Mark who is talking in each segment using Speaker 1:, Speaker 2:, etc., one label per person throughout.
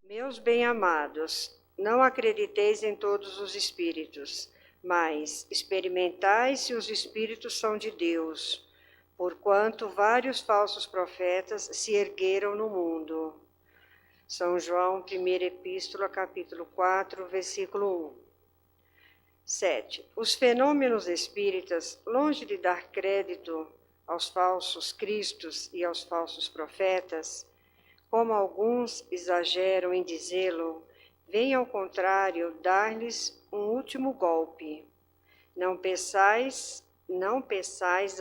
Speaker 1: Meus bem-amados, não acrediteis em todos os espíritos, mas experimentai se os espíritos são de Deus, porquanto vários falsos profetas se ergueram no mundo. São João, 1ª Epístola, capítulo 4, versículo 1. 7. Os fenômenos espíritas, longe de dar crédito aos falsos cristos e aos falsos profetas, como alguns exageram em dizê-lo, vem ao contrário dar-lhes um último golpe. Não peçais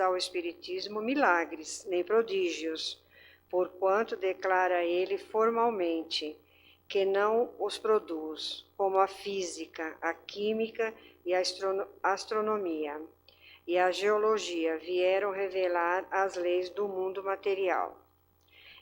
Speaker 1: ao Espiritismo milagres, nem prodígios, porquanto declara ele formalmente que não os produz, como a física, a química e a astronomia e a geologia vieram revelar as leis do mundo material.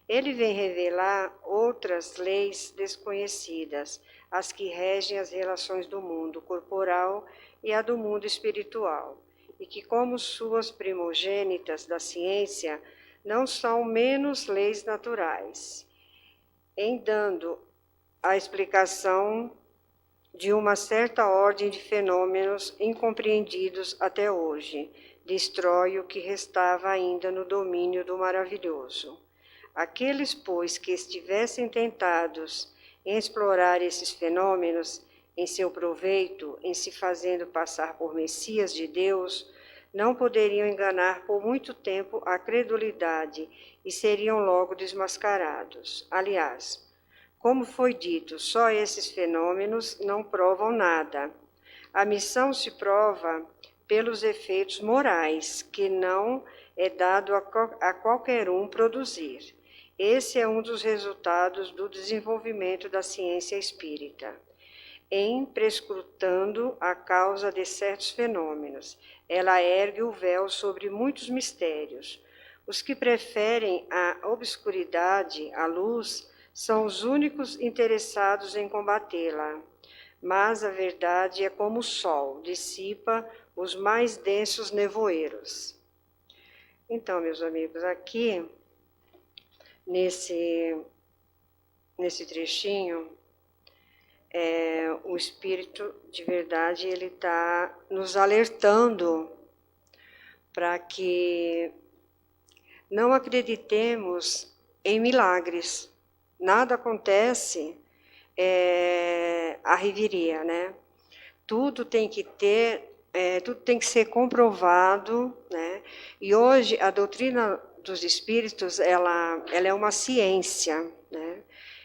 Speaker 1: Ele vem revelar outras leis desconhecidas, as que regem as relações do mundo corporal e a do mundo espiritual, e que, como suas primogênitas da ciência, não são menos leis naturais, em dando a explicação de uma certa ordem de fenômenos incompreendidos até hoje, destrói o que restava ainda no domínio do maravilhoso. Aqueles, pois, que estivessem tentados em explorar esses fenômenos em seu proveito, em se fazendo passar por Messias de Deus, não poderiam enganar por muito tempo a credulidade e seriam logo desmascarados. Aliás, como foi dito, só esses fenômenos não provam nada. A missão se prova pelos efeitos morais, que não é dado a qualquer um produzir. Esse é um dos resultados do desenvolvimento da ciência espírita. Em prescrutando a causa de certos fenômenos, ela ergue o véu sobre muitos mistérios. Os que preferem a obscuridade à luz são os únicos interessados em combatê-la. Mas a verdade é como o sol, dissipa os mais densos nevoeiros. Então, meus amigos, aqui nesse trechinho, o Espírito de verdade ele está nos alertando para que não acreditemos em milagres. Nada acontece à reveria, né? Tudo tem que ser comprovado, né? E hoje a doutrina dos espíritos, ela é uma ciência, né?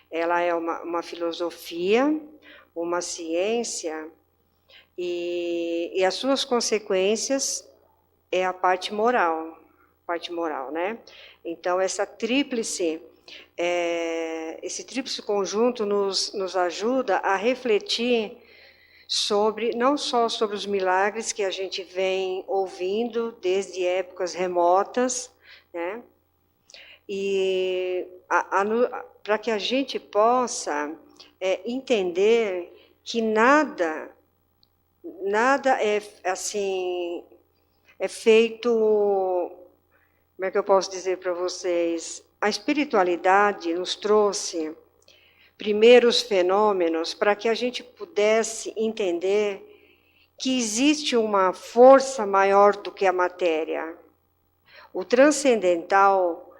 Speaker 1: Ela é uma filosofia, uma ciência, e as suas consequências é a parte moral, né? Então, esse tríplice conjunto nos ajuda a refletir não só sobre os milagres que a gente vem ouvindo desde épocas remotas, né? E para que a gente possa entender que nada é assim, é feito, como é que eu posso dizer para vocês? A espiritualidade nos trouxe primeiro os fenômenos para que a gente pudesse entender que existe uma força maior do que a matéria. O transcendental,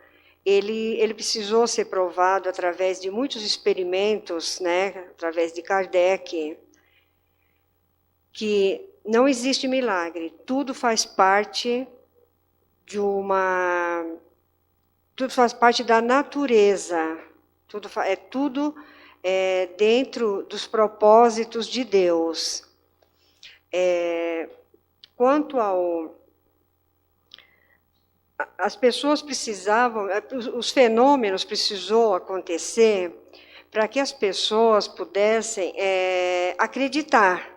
Speaker 1: ele precisou ser provado através de muitos experimentos, né, através de Kardec, que não existe milagre, tudo faz parte tudo faz parte da natureza, tudo dentro dos propósitos de Deus. Quanto as pessoas precisavam, os fenômenos precisou acontecer para que as pessoas pudessem acreditar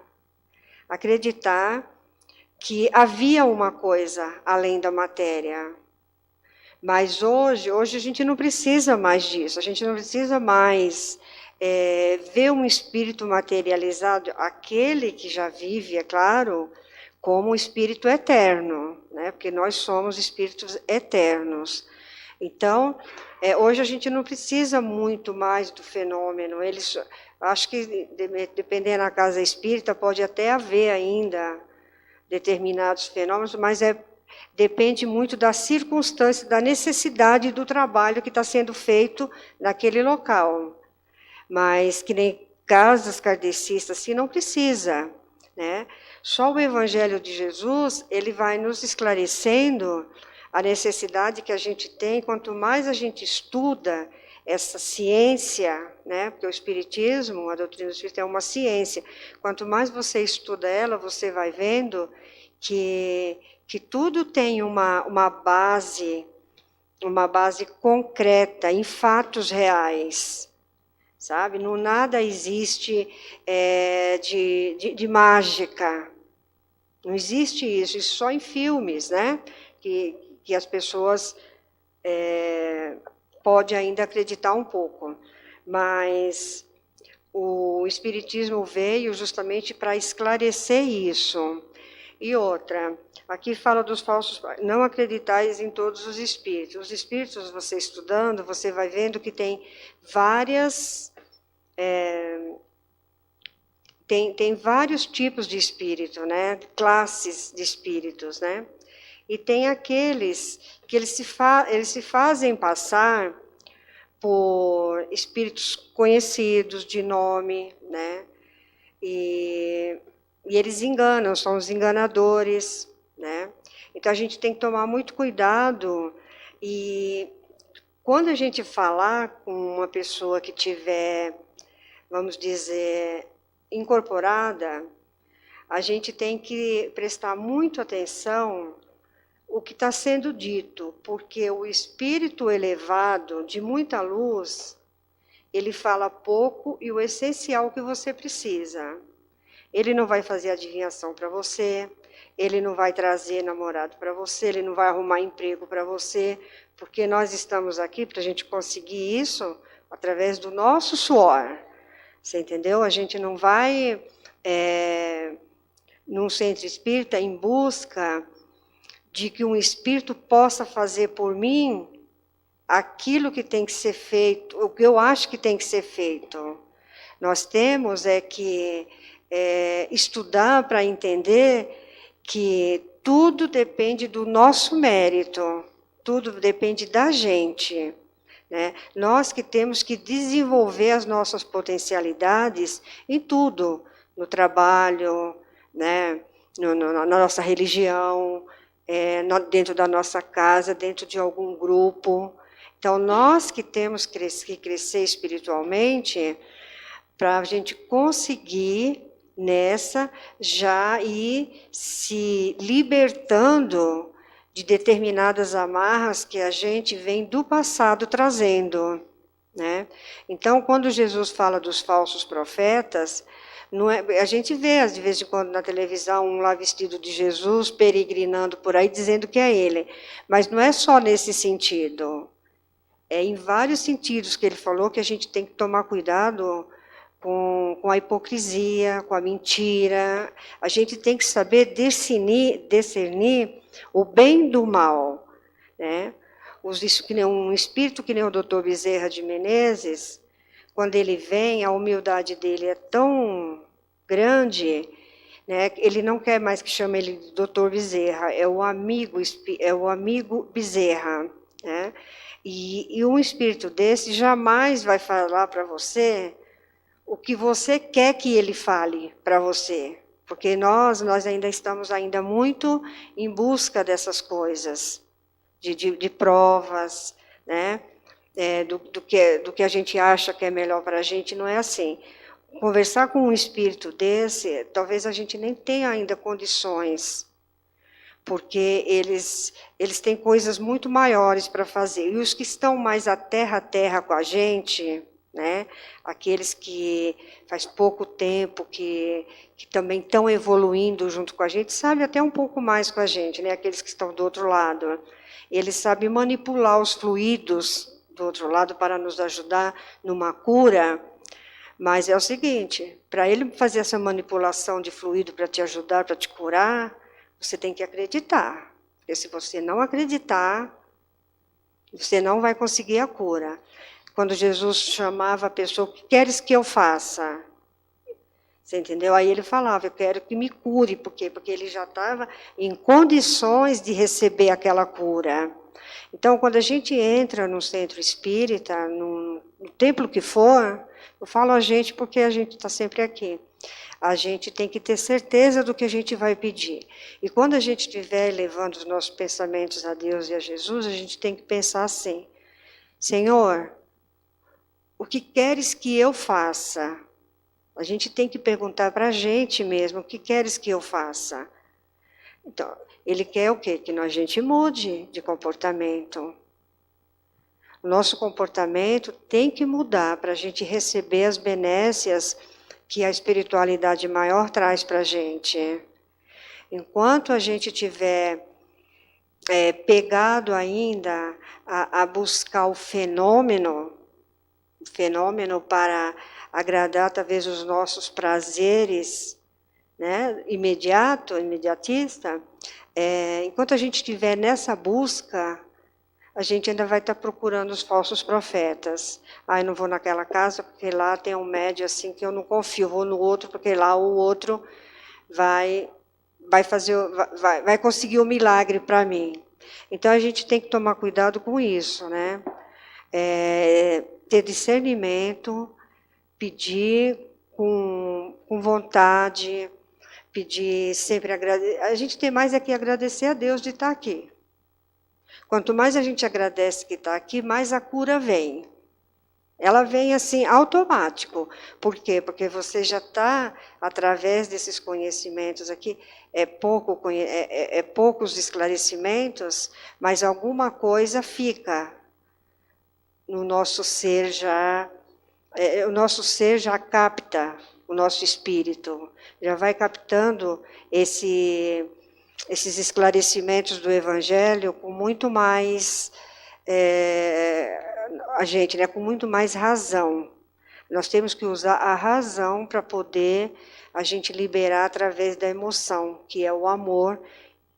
Speaker 1: que havia uma coisa além da matéria. Mas hoje a gente não precisa mais disso, a gente não precisa mais ver um espírito materializado, aquele que já vive, é claro, como um espírito eterno, né? Porque nós somos espíritos eternos. Então, Hoje a gente não precisa muito mais do fenômeno. Acho que, dependendo da casa espírita, pode até haver ainda determinados fenômenos, mas depende muito da circunstância, da necessidade do trabalho que está sendo feito naquele local. Mas que nem casas kardecistas, assim, não precisa, né? Só o Evangelho de Jesus, ele vai nos esclarecendo a necessidade que a gente tem, quanto mais a gente estuda essa ciência, né? Porque o Espiritismo, a doutrina do Espírito é uma ciência. Quanto mais você estuda ela, você vai vendo que tudo tem uma base concreta, em fatos reais, sabe? Não nada existe de mágica. Não existe isso só em filmes, né? Que as pessoas podem ainda acreditar um pouco. Mas o Espiritismo veio justamente para esclarecer isso. E outra, aqui fala dos falsos, não acreditais em todos os espíritos. Os espíritos, você estudando, você vai vendo que tem várias... Tem vários tipos de espírito, né? Classes de espíritos, né? E tem aqueles que eles se fazem passar por espíritos conhecidos de nome, né? E eles enganam, são os enganadores, né? Então a gente tem que tomar muito cuidado, e quando a gente falar com uma pessoa que tiver, vamos dizer, incorporada, a gente tem que prestar muito atenção o que está sendo dito, porque o espírito elevado, de muita luz, ele fala pouco e o essencial que você precisa. Ele não vai fazer adivinhação para você, ele não vai trazer namorado para você, ele não vai arrumar emprego para você, porque nós estamos aqui para a gente conseguir isso através do nosso suor. Você entendeu? A gente não vai num centro espírita em busca de que um espírito possa fazer por mim aquilo que tem que ser feito, o que eu acho que tem que ser feito. Nós temos que estudar para entender que tudo depende do nosso mérito, tudo depende da gente, né? Nós que temos que desenvolver as nossas potencialidades em tudo, no trabalho, né? Na nossa religião, dentro da nossa casa, dentro de algum grupo. Então, nós que temos que crescer espiritualmente, para a gente conseguir nessa já ir se libertando de determinadas amarras que a gente vem do passado trazendo, né? Então, quando Jesus fala dos falsos profetas, não a gente vê, de vez em quando, na televisão, um lá vestido de Jesus, peregrinando por aí, dizendo que é ele. Mas não é só nesse sentido. É em vários sentidos que ele falou que a gente tem que tomar cuidado com a hipocrisia, com a mentira. A gente tem que saber discernir o bem do mal, né? Um espírito que nem o Dr. Bezerra de Menezes, quando ele vem, a humildade dele é tão grande, né? Ele não quer mais que chame ele de Dr. Bezerra, é o amigo Bezerra, né? E um espírito desse jamais vai falar para você o que você quer que ele fale para você, porque nós ainda estamos muito em busca dessas coisas, de provas, né? Do que a gente acha que é melhor para a gente, não é assim. Conversar com um espírito desse, talvez a gente nem tenha ainda condições, porque eles têm coisas muito maiores para fazer. E os que estão mais a terra com a gente, né? Aqueles que faz pouco tempo que também estão evoluindo junto com a gente, sabem até um pouco mais com a gente, né? Aqueles que estão do outro lado. Eles sabem manipular os fluidos do outro lado para nos ajudar numa cura. Mas é o seguinte, para ele fazer essa manipulação de fluido para te ajudar, para te curar, você tem que acreditar. Porque se você não acreditar, Você não vai conseguir a cura. Quando Jesus chamava a pessoa, o que queres que eu faça? Você entendeu? Aí ele falava, eu quero que me cure. Por quê? Porque ele já estava em condições de receber aquela cura. Então, quando a gente entra no centro espírita, no templo que for, eu falo a gente porque a gente está sempre aqui. A gente tem que ter certeza do que a gente vai pedir. E quando a gente estiver levando os nossos pensamentos a Deus e a Jesus, a gente tem que pensar assim, Senhor, o que queres que eu faça? A gente tem que perguntar para a gente mesmo, o que queres que eu faça? Então, ele quer o quê? Que a gente mude de comportamento. O nosso comportamento tem que mudar para a gente receber as benécias que a espiritualidade maior traz para a gente. Enquanto a gente tiver pegado ainda a buscar o fenômeno para agradar talvez os nossos prazeres, né, imediatista, enquanto a gente estiver nessa busca, a gente ainda vai estar procurando os falsos profetas. Eu não vou naquela casa porque lá tem um médium assim que eu não confio, vou no outro porque lá o outro vai conseguir o milagre para mim. Então a gente tem que tomar cuidado com isso, né? Ter discernimento, pedir com vontade, pedir sempre agradecer. A gente tem mais é que agradecer a Deus de estar aqui. Quanto mais a gente agradece que está aqui, mais a cura vem. Ela vem assim, automático. Por quê? Porque você já está, através desses conhecimentos aqui, poucos esclarecimentos, mas alguma coisa fica no nosso ser já. O nosso ser já capta, o nosso espírito, já vai captando esses esclarecimentos do Evangelho com muito mais, com muito mais razão. Nós temos que usar a razão para poder a gente liberar através da emoção, que é o amor,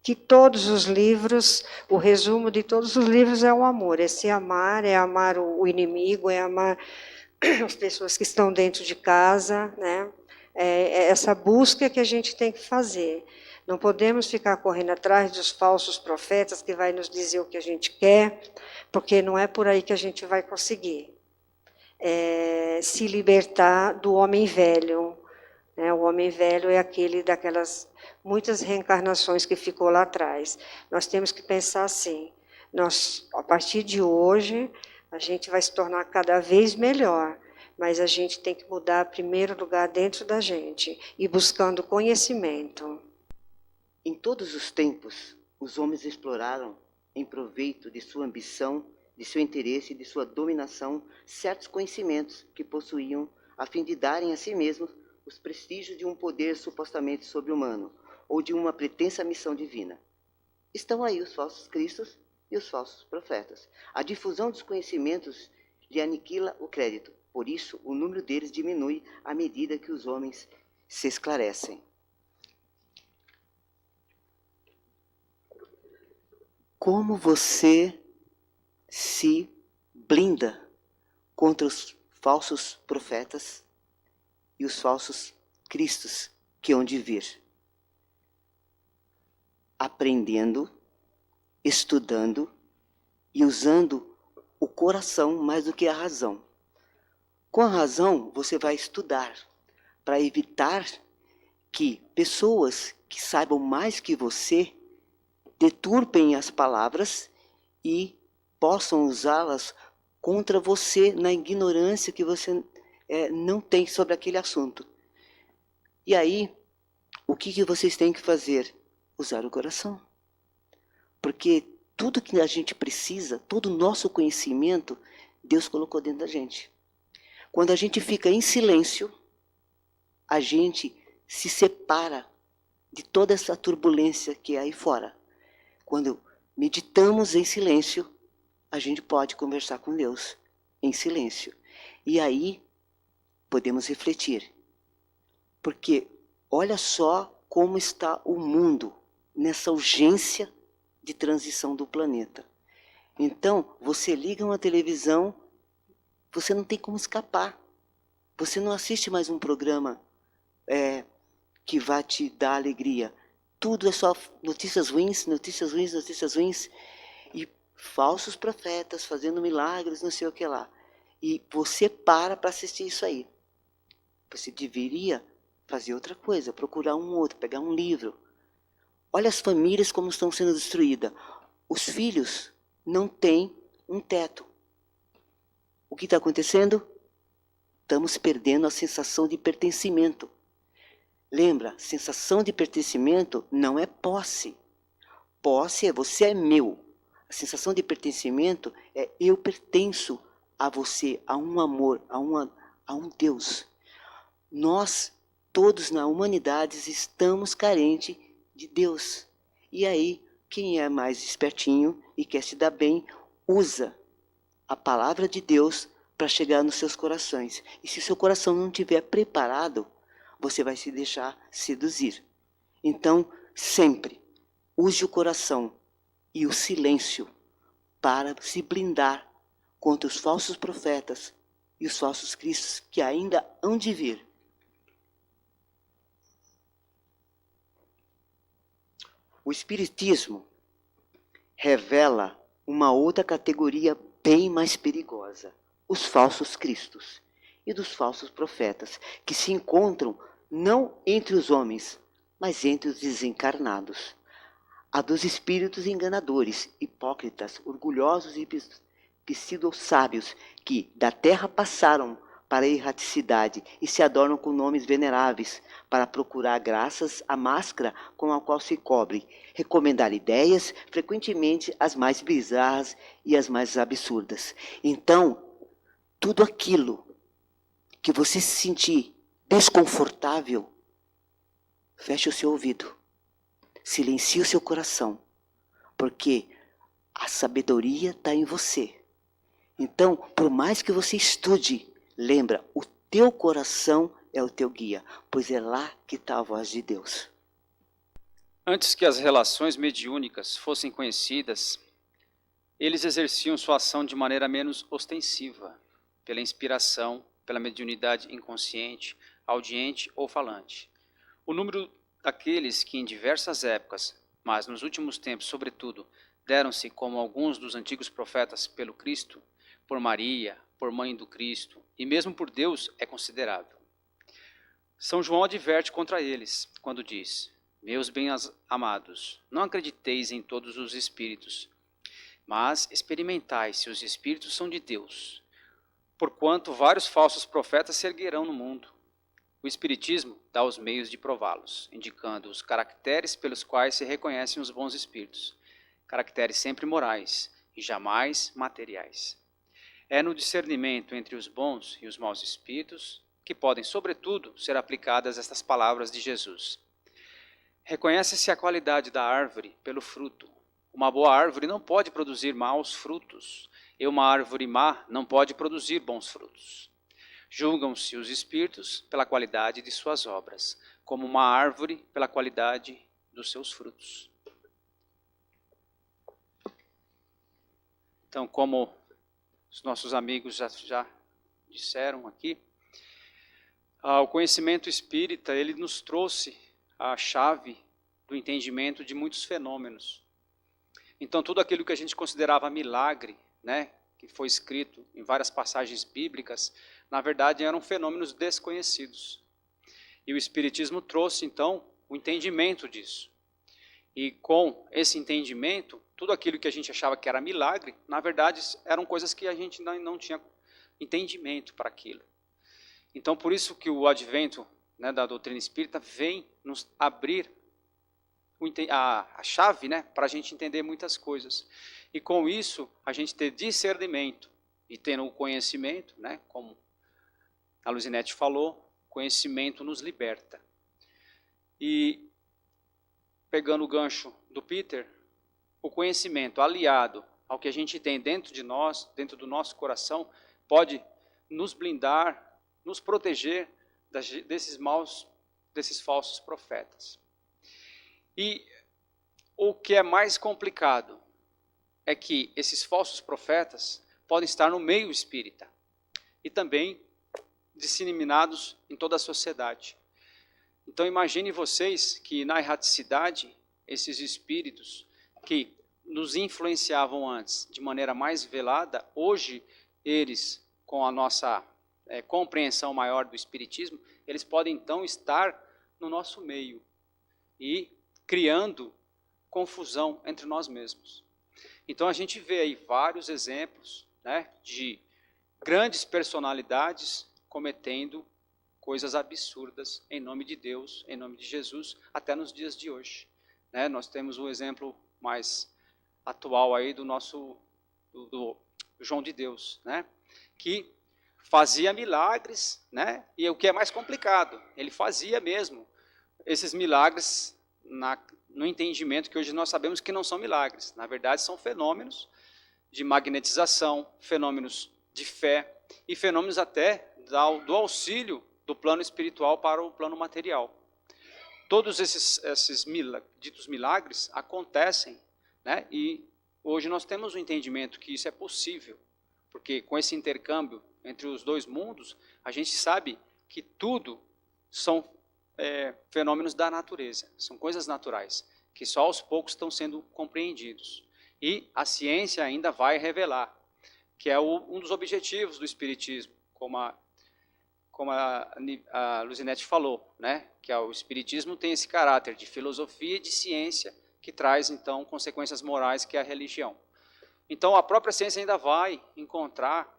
Speaker 1: que todos os livros, o resumo de todos os livros é o amor. É se amar, é amar o inimigo, é amar as pessoas que estão dentro de casa, né? É essa busca que a gente tem que fazer. Não podemos ficar correndo atrás dos falsos profetas que vai nos dizer o que a gente quer, porque não é por aí que a gente vai conseguir se libertar do homem velho. Né? O homem velho é aquele daquelas muitas reencarnações que ficou lá atrás. Nós temos que pensar assim, a partir de hoje, a gente vai se tornar cada vez melhor, mas a gente tem que mudar, em primeiro lugar, dentro da gente, e buscando conhecimento.
Speaker 2: Em todos os tempos, os homens exploraram, em proveito de sua ambição, de seu interesse e de sua dominação, certos conhecimentos que possuíam, a fim de darem a si mesmos os prestígios de um poder supostamente sobre-humano, ou de uma pretensa missão divina. Estão aí os falsos cristos e os falsos profetas. A difusão dos conhecimentos lhe aniquila o crédito. Por isso, o número deles diminui à medida que os homens se esclarecem. Como você se blinda contra os falsos profetas e os falsos cristos que hão de vir? Aprendendo, estudando e usando o coração mais do que a razão. Com a razão, você vai estudar para evitar que pessoas que saibam mais que você deturpem as palavras e possam usá-las contra você na ignorância que você não tem sobre aquele assunto. E aí, o que vocês têm que fazer? Usar o coração. Porque tudo que a gente precisa, todo o nosso conhecimento, Deus colocou dentro da gente. Quando a gente fica em silêncio, a gente se separa de toda essa turbulência que é aí fora. Quando meditamos em silêncio, a gente pode conversar com Deus em silêncio. E aí podemos refletir. Porque olha só como está o mundo nessa urgência de transição do planeta. Então, você liga uma televisão, você não tem como escapar. Você não assiste mais um programa que vai te dar alegria. Tudo é só notícias ruins, notícias ruins, notícias ruins. E falsos profetas fazendo milagres, não sei o que lá. E você para assistir isso aí. Você deveria fazer outra coisa, procurar um outro, pegar um livro. Olha as famílias como estão sendo destruídas. Os filhos não têm um teto. O que está acontecendo? Estamos perdendo a sensação de pertencimento. Lembra, sensação de pertencimento não é posse. Posse é você é meu. A sensação de pertencimento é eu pertenço a você, a um amor, a um Deus. Nós, todos na humanidade, estamos carentes de Deus. E aí, quem é mais espertinho e quer se dar bem, usa a palavra de Deus para chegar nos seus corações. E se seu coração não estiver preparado, você vai se deixar seduzir. Então, sempre use o coração e o silêncio para se blindar contra os falsos profetas e os falsos cristos que ainda hão de vir. O Espiritismo revela uma outra categoria bem mais perigosa, os falsos cristos e dos falsos profetas, que se encontram não entre os homens, mas entre os desencarnados. A dos espíritos enganadores, hipócritas, orgulhosos e pseudo-sábios, que da terra passaram para a erraticidade e se adornam com nomes veneráveis, para procurar graças à máscara com a qual se cobre, recomendar ideias, frequentemente as mais bizarras e as mais absurdas. Então, tudo aquilo que você se sentir desconfortável, feche o seu ouvido, silencie o seu coração, porque a sabedoria está em você. Então, por mais que você estude, lembra, o teu coração é o teu guia, pois é lá que está a voz de Deus.
Speaker 3: Antes que as relações mediúnicas fossem conhecidas, eles exerciam sua ação de maneira menos ostensiva, pela inspiração, pela mediunidade inconsciente, audiente ou falante. O número daqueles que em diversas épocas, mas nos últimos tempos sobretudo, deram-se como alguns dos antigos profetas pelo Cristo, por Maria, por Mãe do Cristo e mesmo por Deus é considerável. São João adverte contra eles, quando diz: meus bem-amados, não acrediteis em todos os espíritos, mas experimentai se os espíritos são de Deus, porquanto vários falsos profetas se erguerão no mundo. O Espiritismo dá os meios de prová-los, indicando os caracteres pelos quais se reconhecem os bons espíritos, caracteres sempre morais e jamais materiais. É no discernimento entre os bons e os maus espíritos que podem, sobretudo, ser aplicadas estas palavras de Jesus. Reconhece-se a qualidade da árvore pelo fruto. Uma boa árvore não pode produzir maus frutos, e uma árvore má não pode produzir bons frutos. Julgam-se os espíritos pela qualidade de suas obras, como uma árvore pela qualidade dos seus frutos. Então, como os nossos amigos já disseram aqui, o conhecimento espírita, ele nos trouxe a chave do entendimento de muitos fenômenos. Então, tudo aquilo que a gente considerava milagre, né, que foi escrito em várias passagens bíblicas, na verdade eram fenômenos desconhecidos. E o Espiritismo trouxe, então, o entendimento disso. E com esse entendimento, tudo aquilo que a gente achava que era milagre, na verdade eram coisas que a gente não tinha entendimento para aquilo. Então, por isso que o advento, né, da doutrina espírita vem nos abrir a chave, né, para a gente entender muitas coisas. E com isso, a gente ter discernimento e tendo o conhecimento, né, como a Luzinete falou, conhecimento nos liberta. E pegando o gancho do Peter, o conhecimento aliado ao que a gente tem dentro de nós, dentro do nosso coração, pode nos blindar, nos proteger desses falsos profetas. E o que é mais complicado é que esses falsos profetas podem estar no meio espírita e também disseminados em toda a sociedade. Então imagine vocês que na erraticidade, esses espíritos que nos influenciavam antes de maneira mais velada, hoje eles, com a nossa compreensão maior do espiritismo, eles podem então estar no nosso meio e criando confusão entre nós mesmos. Então a gente vê aí vários exemplos, né, de grandes personalidades cometendo coisas absurdas em nome de Deus, em nome de Jesus, até nos dias de hoje. Né? Nós temos o exemplo mais atual aí do nosso do João de Deus, né? Que fazia milagres, né? E o que é mais complicado, ele fazia mesmo esses milagres no entendimento que hoje nós sabemos que não são milagres. Na verdade, são fenômenos de magnetização, fenômenos de fé e fenômenos até do auxílio do plano espiritual para o plano material. Todos esses ditos milagres acontecem, né? E hoje nós temos o entendimento que isso é possível, porque com esse intercâmbio entre os dois mundos, a gente sabe que tudo são fenômenos da natureza, são coisas naturais, que só aos poucos estão sendo compreendidos. E a ciência ainda vai revelar, que é um dos objetivos do Espiritismo, como a Luzinete falou, né? Que o Espiritismo tem esse caráter de filosofia e de ciência, que traz, então, consequências morais, que é a religião. Então, a própria ciência ainda vai encontrar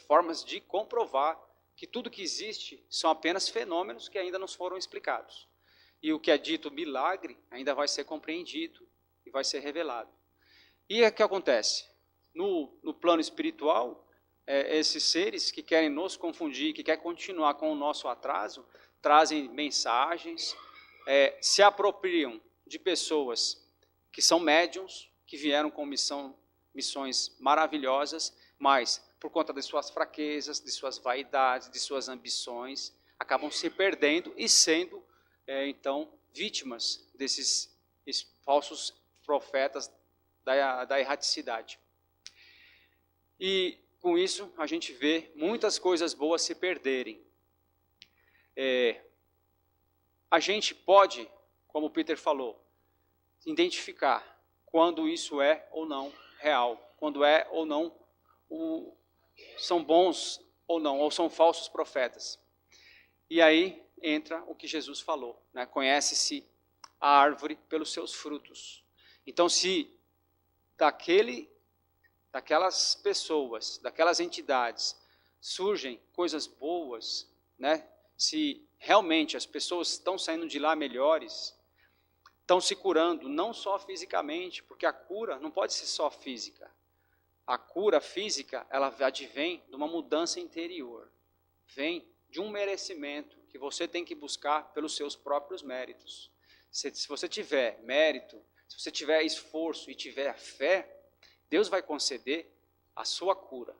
Speaker 3: formas de comprovar que tudo que existe são apenas fenômenos que ainda não foram explicados. E o que é dito milagre ainda vai ser compreendido e vai ser revelado. E o que acontece? No plano espiritual, esses seres que querem nos confundir, que querem continuar com o nosso atraso, trazem mensagens, se apropriam de pessoas que são médiums, que vieram com missões maravilhosas, mas por conta de suas fraquezas, de suas vaidades, de suas ambições, acabam se perdendo e sendo, então, vítimas desses falsos profetas da erraticidade. E com isso a gente vê muitas coisas boas se perderem. A gente pode, como o Peter falou, identificar quando isso é ou não real, quando é ou não são bons ou não, ou são falsos profetas. E aí entra o que Jesus falou, né? Conhece-se a árvore pelos seus frutos. Então, se daquelas pessoas, daquelas entidades, surgem coisas boas, né? Se realmente as pessoas estão saindo de lá melhores, estão se curando, não só fisicamente, porque a cura não pode ser só física. A cura física, ela advém de uma mudança interior. Vem de um merecimento que você tem que buscar pelos seus próprios méritos. Se você tiver mérito, se você tiver esforço e tiver fé, Deus vai conceder a sua cura.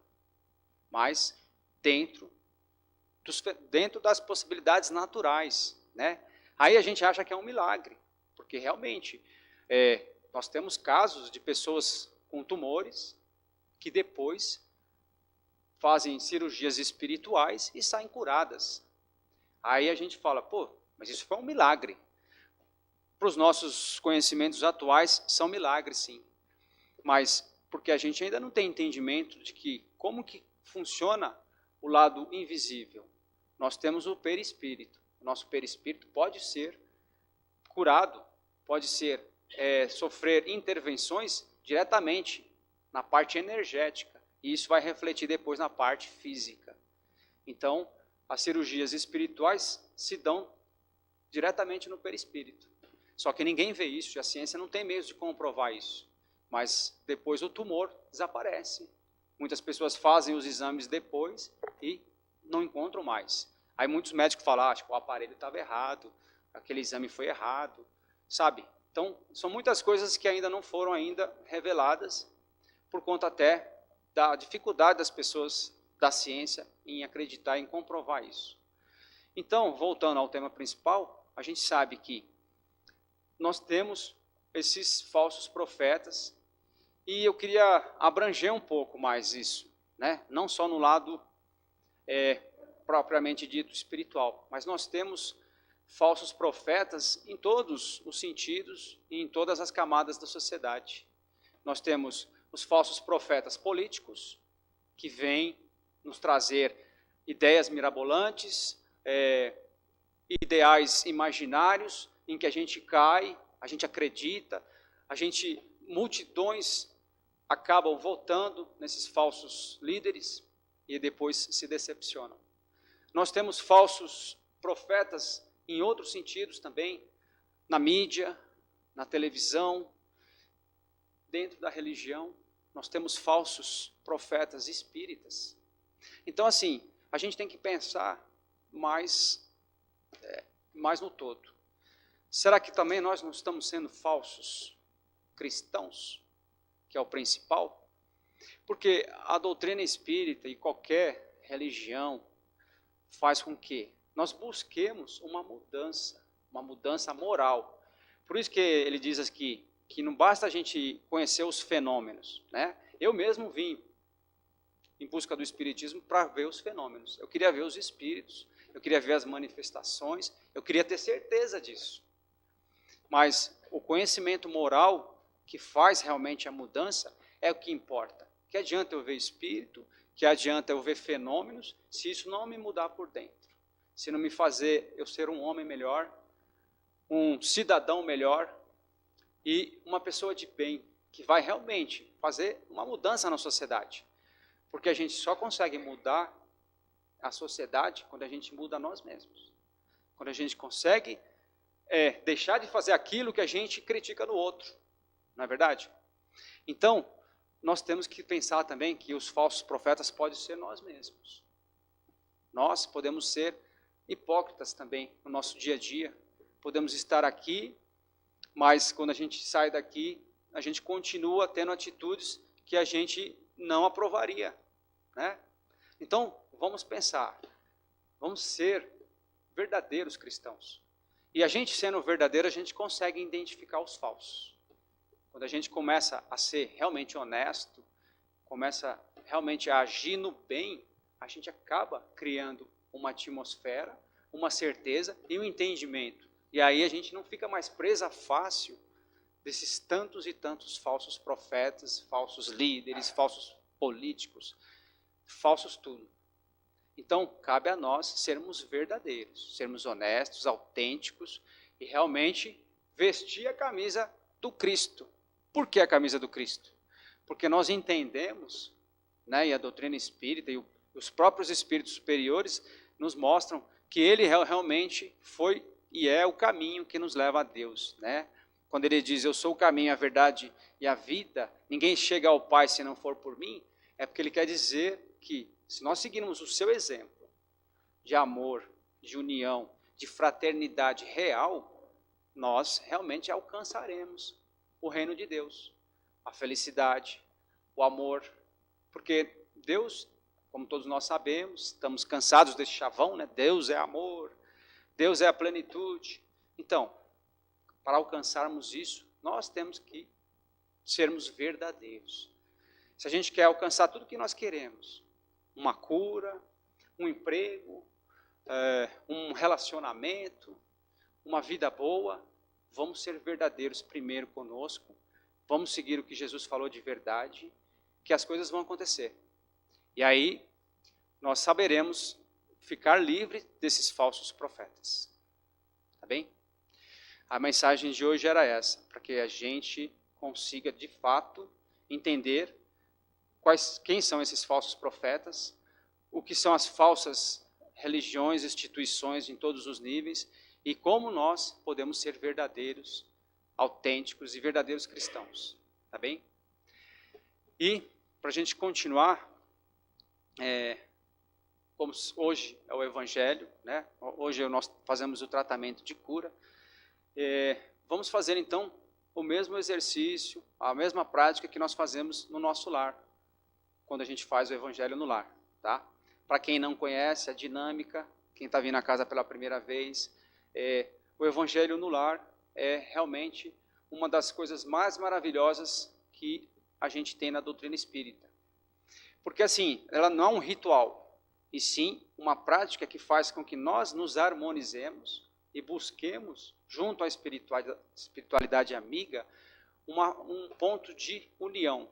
Speaker 3: Mas dentro das possibilidades naturais, né? Aí a gente acha que é um milagre, porque realmente nós temos casos de pessoas com tumores que depois fazem cirurgias espirituais e saem curadas. Aí a gente fala, pô, mas isso foi um milagre. Para os nossos conhecimentos atuais, são milagres, sim. Mas porque a gente ainda não tem entendimento de como que funciona o lado invisível. Nós temos o perispírito. O nosso perispírito pode ser curado, pode sofrer intervenções diretamente na parte energética, e isso vai refletir depois na parte física. Então, as cirurgias espirituais se dão diretamente no perispírito. Só que ninguém vê isso, e a ciência não tem meios de comprovar isso. Mas depois o tumor desaparece. Muitas pessoas fazem os exames depois e não encontram mais. Aí muitos médicos falam, o aparelho estava errado, aquele exame foi errado, sabe? Então, são muitas coisas que ainda não foram reveladas, por conta até da dificuldade das pessoas da ciência em acreditar, em comprovar isso. Então, voltando ao tema principal, a gente sabe que nós temos esses falsos profetas E eu queria abranger um pouco mais isso, né? Não só no lado propriamente dito espiritual, mas nós temos falsos profetas em todos os sentidos e em todas as camadas da sociedade. Nós temos os falsos profetas políticos, que vêm nos trazer ideias mirabolantes, ideais imaginários, em que a gente cai, a gente acredita, multidões acabam votando nesses falsos líderes e depois se decepcionam. Nós temos falsos profetas em outros sentidos também, na mídia, na televisão, dentro da religião, nós temos falsos profetas espíritas. Então, assim, a gente tem que pensar mais no todo. Será que também nós não estamos sendo falsos cristãos, que é o principal? Porque a doutrina espírita e qualquer religião faz com que nós busquemos uma mudança moral. Por isso que ele diz aqui que não basta a gente conhecer os fenômenos, né? Eu mesmo vim em busca do espiritismo para ver os fenômenos. Eu queria ver os espíritos, eu queria ver as manifestações, eu queria ter certeza disso. Mas o conhecimento moral que faz realmente a mudança é o que importa. Que adianta eu ver espírito, que adianta eu ver fenômenos, se isso não me mudar por dentro, se não me fazer eu ser um homem melhor, um cidadão melhor e uma pessoa de bem, que vai realmente fazer uma mudança na sociedade. Porque a gente só consegue mudar a sociedade quando a gente muda nós mesmos. Quando a gente consegue deixar de fazer aquilo que a gente critica no outro. Não é verdade? Então, nós temos que pensar também que os falsos profetas podem ser nós mesmos. Nós podemos ser hipócritas também no nosso dia a dia. Podemos estar aqui, mas quando a gente sai daqui, a gente continua tendo atitudes que a gente não aprovaria, né? Então, vamos pensar, vamos ser verdadeiros cristãos. E a gente sendo verdadeiro, a gente consegue identificar os falsos. Quando a gente começa a ser realmente honesto, começa realmente a agir no bem, a gente acaba criando uma atmosfera, uma certeza e um entendimento. E aí a gente não fica mais presa fácil desses tantos e tantos falsos profetas, falsos líderes, falsos políticos, falsos tudo. Então, cabe a nós sermos verdadeiros, sermos honestos, autênticos e realmente vestir a camisa do Cristo. Por que a camisa do Cristo? Porque nós entendemos, né, e a doutrina espírita e os próprios espíritos superiores nos mostram que ele realmente foi e é o caminho que nos leva a Deus, né? Quando ele diz, eu sou o caminho, a verdade e a vida, ninguém chega ao Pai se não for por mim, é porque ele quer dizer que, se nós seguirmos o seu exemplo de amor, de união, de fraternidade real, nós realmente alcançaremos o reino de Deus, a felicidade, o amor, porque Deus, como todos nós sabemos, estamos cansados desse chavão, né? Deus é amor, Deus é a plenitude. Então, para alcançarmos isso, nós temos que sermos verdadeiros. Se a gente quer alcançar tudo o que nós queremos, uma cura, um emprego, um relacionamento, uma vida boa, vamos ser verdadeiros primeiro conosco, vamos seguir o que Jesus falou de verdade, que as coisas vão acontecer. E aí, nós saberemos ficar livre desses falsos profetas. Tá bem? A mensagem de hoje era essa, para que a gente consiga, de fato, entender quem são esses falsos profetas, o que são as falsas religiões, instituições em todos os níveis, e como nós podemos ser verdadeiros, autênticos e verdadeiros cristãos. Tá bem? E, para a gente continuar, como hoje é o Evangelho, né? Hoje nós fazemos o tratamento de cura, vamos fazer então o mesmo exercício, a mesma prática que nós fazemos no nosso lar, quando a gente faz o Evangelho no lar, tá? Para quem não conhece a dinâmica, quem está vindo à casa pela primeira vez, o Evangelho no lar é realmente uma das coisas mais maravilhosas que a gente tem na doutrina espírita. Porque assim, ela não é um ritual, e sim uma prática que faz com que nós nos harmonizemos e busquemos, junto à espiritualidade amiga, um ponto de união,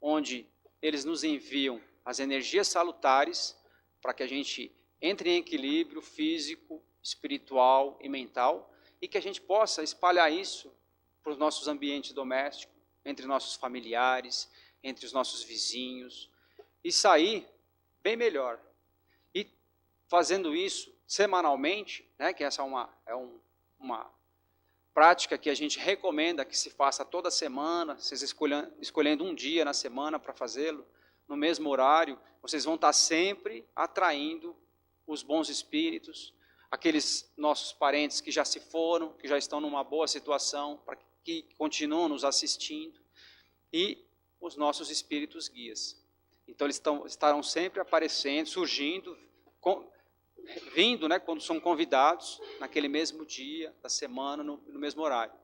Speaker 3: onde eles nos enviam as energias salutares para que a gente entre em equilíbrio físico, espiritual e mental, e que a gente possa espalhar isso para os nossos ambientes domésticos, entre nossos familiares, entre os nossos vizinhos, e sair bem melhor. E fazendo isso semanalmente, né, que essa é uma prática que a gente recomenda que se faça toda semana, vocês escolhendo um dia na semana para fazê-lo, no mesmo horário, vocês vão estar sempre atraindo os bons espíritos, aqueles nossos parentes que já se foram, que já estão numa boa situação, para que continuam nos assistindo, e os nossos espíritos guias. Então eles estarão sempre aparecendo, surgindo, vindo, né, quando são convidados, naquele mesmo dia da semana, no mesmo horário.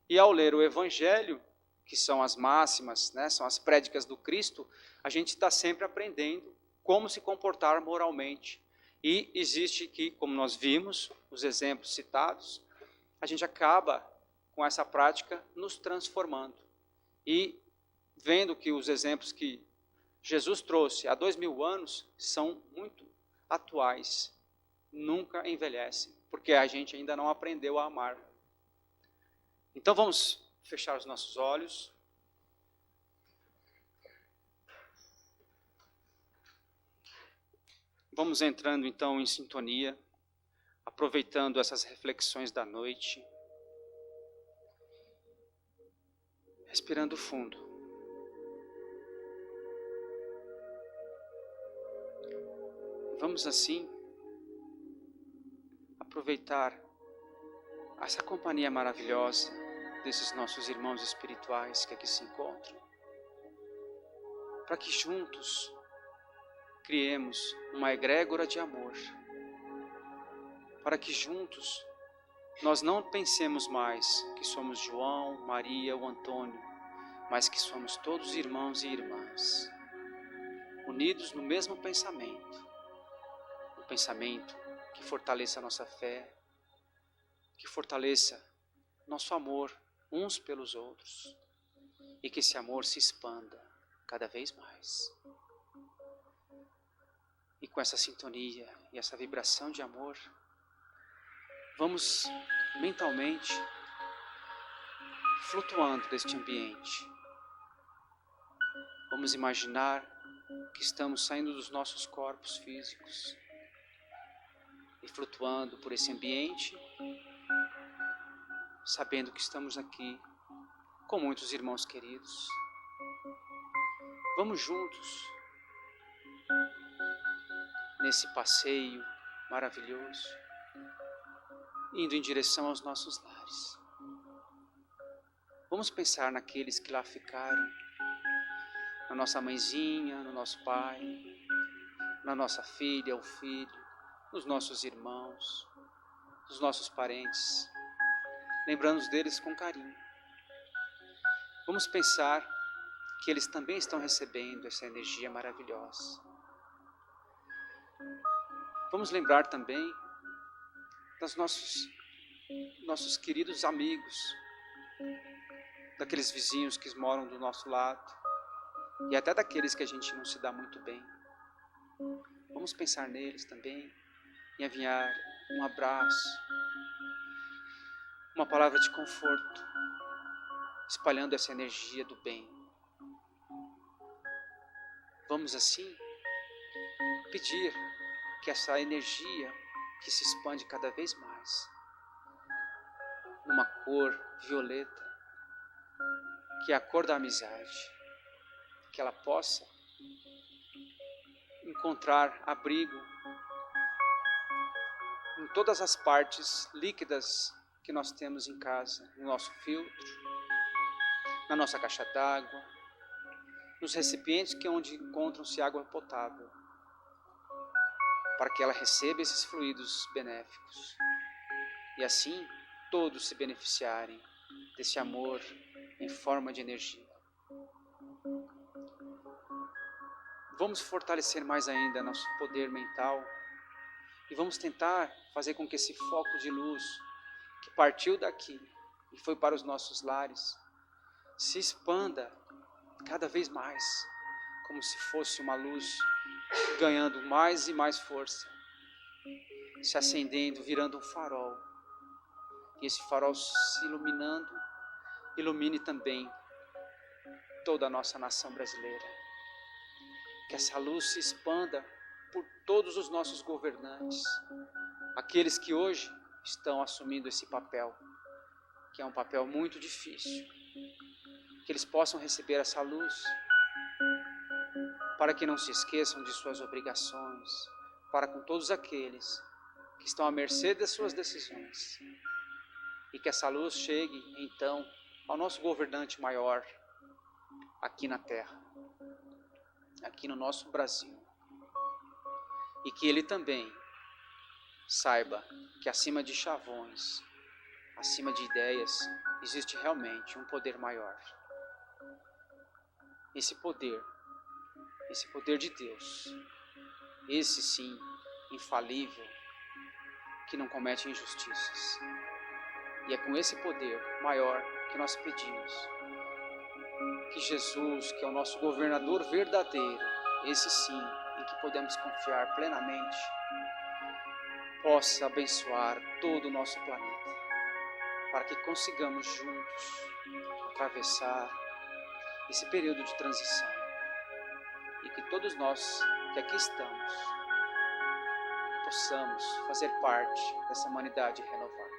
Speaker 3: E ao ler o Evangelho, que são as máximas, né, são as prédicas do Cristo, a gente está sempre aprendendo como se comportar moralmente. E existe que, como nós vimos, os exemplos citados, a gente acaba com essa prática nos transformando. E vendo que os exemplos que Jesus trouxe há 2000 anos são muito atuais, nunca envelhecem, porque a gente ainda não aprendeu a amar. Então vamos fechar os nossos olhos. Vamos entrando então em sintonia, aproveitando essas reflexões da noite, respirando fundo. Vamos assim aproveitar essa companhia maravilhosa desses nossos irmãos espirituais que aqui se encontram, para que juntos criemos uma egrégora de amor, para que juntos nós não pensemos mais que somos João, Maria ou Antônio, mas que somos todos irmãos e irmãs, unidos no mesmo pensamento, um pensamento que fortaleça a nossa fé, que fortaleça nosso amor uns pelos outros, e que esse amor se expanda cada vez mais. E com essa sintonia e essa vibração de amor, vamos mentalmente flutuando neste ambiente. Vamos imaginar que estamos saindo dos nossos corpos físicos e flutuando por esse ambiente, sabendo que estamos aqui com muitos irmãos queridos. Vamos juntos nesse passeio maravilhoso, indo em direção aos nossos lares. Vamos pensar naqueles que lá ficaram, na nossa mãezinha, no nosso pai, na nossa filha ou filho, nos nossos irmãos, nos nossos parentes, lembrando deles com carinho. Vamos pensar que eles também estão recebendo essa energia maravilhosa. Vamos lembrar também dos nossos queridos amigos, daqueles vizinhos que moram do nosso lado e até daqueles que a gente não se dá muito bem. Vamos pensar neles também e enviar um abraço, uma palavra de conforto, espalhando essa energia do bem. Vamos assim pedir que essa energia que se expande cada vez mais, numa cor violeta, que é a cor da amizade, que ela possa encontrar abrigo em todas as partes líquidas que nós temos em casa, no nosso filtro, na nossa caixa d'água, nos recipientes que é onde encontram-se água potável, para que ela receba esses fluidos benéficos e assim todos se beneficiarem desse amor em forma de energia. vamos fortalecer mais ainda nosso poder mental e vamos tentar fazer com que esse foco de luz que partiu daqui e foi para os nossos lares se expanda cada vez mais, como se fosse uma luz ganhando mais e mais força, se acendendo, virando um farol. E esse farol se iluminando, ilumine também toda a nossa nação brasileira. Que essa luz se expanda por todos os nossos governantes, aqueles que hoje estão assumindo esse papel, que é um papel muito difícil. Que eles possam receber essa luz, para que não se esqueçam de suas obrigações, para com todos aqueles que estão à mercê das suas decisões. E que essa luz chegue, então, ao nosso governante maior, aqui na Terra, aqui no nosso Brasil. E que ele também saiba que acima de chavões, acima de ideias, existe realmente um poder maior. Esse poder de Deus, esse sim, infalível, que não comete injustiças. E é com esse poder maior que nós pedimos que Jesus, que é o nosso governador verdadeiro, esse sim, em que podemos confiar plenamente, possa abençoar todo o nosso planeta, para que consigamos juntos atravessar esse período de transição e que todos nós que aqui estamos possamos fazer parte dessa humanidade renovada.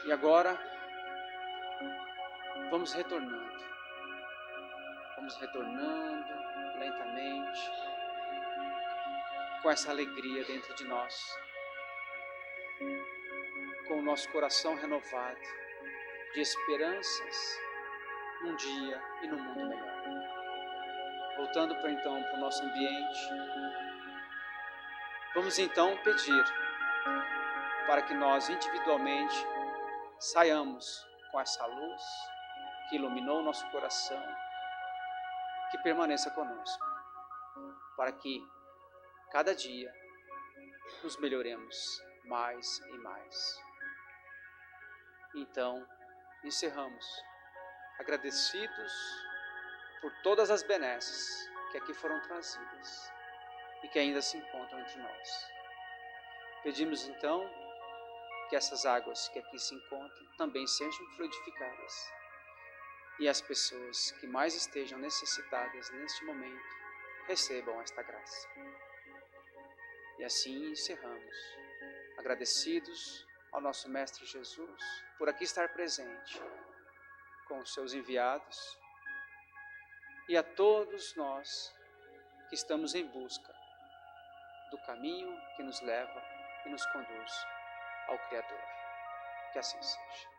Speaker 3: E agora vamos retornando lentamente, com essa alegria dentro de nós, com o nosso coração renovado, de esperanças num dia e num mundo melhor. Voltando então para o nosso ambiente, vamos então pedir para que nós individualmente saiamos com essa luz que iluminou o nosso coração, que permaneça conosco, para que cada dia nos melhoremos mais e mais. Então, encerramos, agradecidos por todas as benesses que aqui foram trazidas e que ainda se encontram entre nós. Pedimos então que essas águas que aqui se encontram também sejam fluidificadas e as pessoas que mais estejam necessitadas neste momento recebam esta graça. E assim encerramos, agradecidos ao nosso Mestre Jesus por aqui estar presente com os seus enviados e a todos nós que estamos em busca do caminho que nos leva e nos conduz ao Criador. Que assim seja.